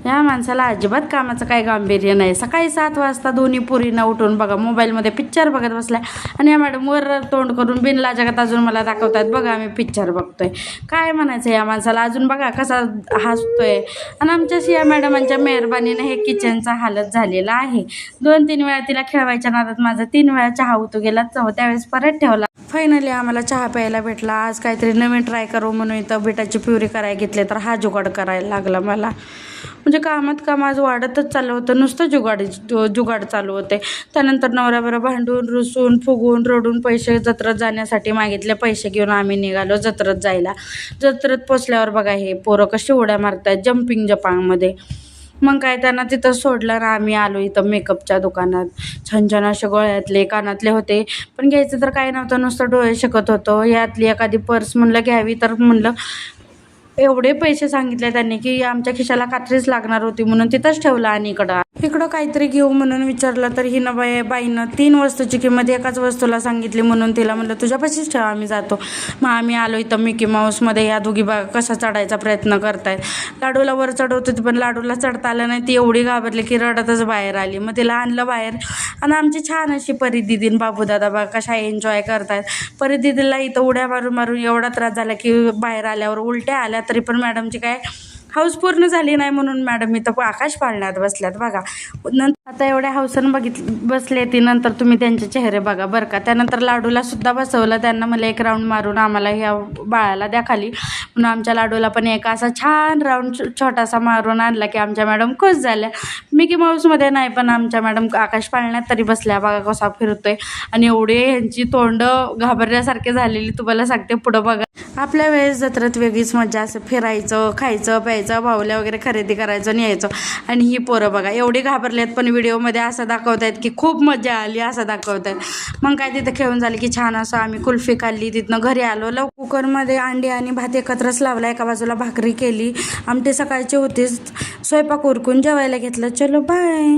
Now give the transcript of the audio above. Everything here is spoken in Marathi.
या माणसाला अजिबात कामाचं काही गांभीर्य नाही. सकाळी 7 वाजता दोन्ही पोरींना उठून बघा मोबाईलमध्ये पिक्चर बघत बसलाय आणि या मॅडम वर तोंड करून बिनलाजगत अजून मला दाखवतात बघा आम्ही पिक्चर बघतोय. काय म्हणायचं या माणसाला, अजून बघा कसा हसतोय. आणि आमच्याशी या मॅडमांच्या मेहरबानीने हे किचनचा हालत झालेला आहे. 2-3 वेळा तिला खेळवायच्या नादात माझा 3 वेळा चहा उतू गेला, त्यावेळेस परत ठेवला. फायनली आम्हाला चहा प्यायला भेटला. आज काहीतरी नवीन ट्राय करू म्हणून इथं बिटाची प्युरी करायला घेतले, तर हा जुगाड करायला लागला मला. म्हणजे कामात काम आज वाढतच चाललं होतं, नुसतं जुगाड चालू होते. त्यानंतर नवऱ्याबरोबर भांडून रुसून फुगून रडून पैसे जत्रेत जाण्यासाठी मागितले. पैसे घेऊन आम्ही निघालो जत्रेत जायला. जत्रेत पोचल्यावर बघा हे पोरं कशी उड्या मारतात जम्पिंग जपांगमध्ये. मग काय त्यांना तिथं सोडलं ना आम्ही आलो इथं मेकअपच्या दुकानात. छान छान असे गळ्यातले कानातले होते, पण घ्यायचं तर काही नव्हतं, नुसतं डोळे शकत होतं. यातली एखादी पर्स म्हणलं घ्यावी, तर म्हणलं एवढे पैसे सांगितले त्यांनी की आमच्या खिशाला कात्रीच लागणार होती, म्हणून तिथंच ठेवलं. आणि इकडं काहीतरी घेऊ म्हणून विचारलं तर हिनं बाईनं 3 वस्तूची किंमत एकाच वस्तूला सांगितली, म्हणून तिला म्हणलं तुझ्यापाशीच ठेव आम्ही जातो. मग आम्ही आलो इथं मिकी माऊसमध्ये. या दोघी बघा कसा चढायचा प्रयत्न करतायत. लाडूला वर चढवत होती पण लाडूला चढता आलं नाही. ती एवढी घाबरली की रडतच बाहेर आली. मग तिला आणलं बाहेर. आणि आमची छान अशी परी दिदी बाबू दादा बघा कशा एन्जॉय करतायत. परी दिदीला इथं उड्या मारून मारून एवढा त्रास झाला की बाहेर आल्यावर उलट्या आल्या, तरी पण मॅडमची काय हाऊस पूर्ण झाली नाही, म्हणून मॅडम इथं आकाश पाळण्यात बसल्यात बघा. आता एवढ्या हौसानं बसले ती. नंतर तुम्ही त्यांचे चेहरे बघा बरं का. त्यानंतर लाडूला सुद्धा बसवलं. त्यांना मला एक राऊंड मारून आम्हाला ह्या बाळाला द्या खाली, म्हणून आमच्या लाडूला पण एक असा छान राऊंड छोटासा मारून आणला की आमच्या मॅडम खुश झाल्या. मिकी माऊसमध्ये नाही, पण आमच्या मॅडम आकाश पाळण्यात तरी बसल्या बघा कसा फिरतोय. आणि एवढे ह्यांची तोंड घाबरल्यासारखे झालेली तुम्हाला सांगते. पुढं बघा आपल्या वेळेस जत्रेत वेगळीच मजा, असं फिरायचं खायचं प्यायचं भावल्या वगैरे खरेदी करायचं आणि यायचं. आणि ही पोरं बघा एवढी घाबरल्यात, पण व्हिडिओमध्ये असं दाखवत आहेत की खूप मजा आली असं दाखवत आहेत. मग काय तिथं खेळून झाली की छान असं आम्ही कुल्फी खाल्ली. तिथनं घरी आलो. कुकरमध्ये अंडी आणि भात एकत्रच लावला. एका बाजूला भाकरी केली. आमटी सकाळची होतीच. स्वयंपाक उरकून जेवायला घेतलं. चलो बाय.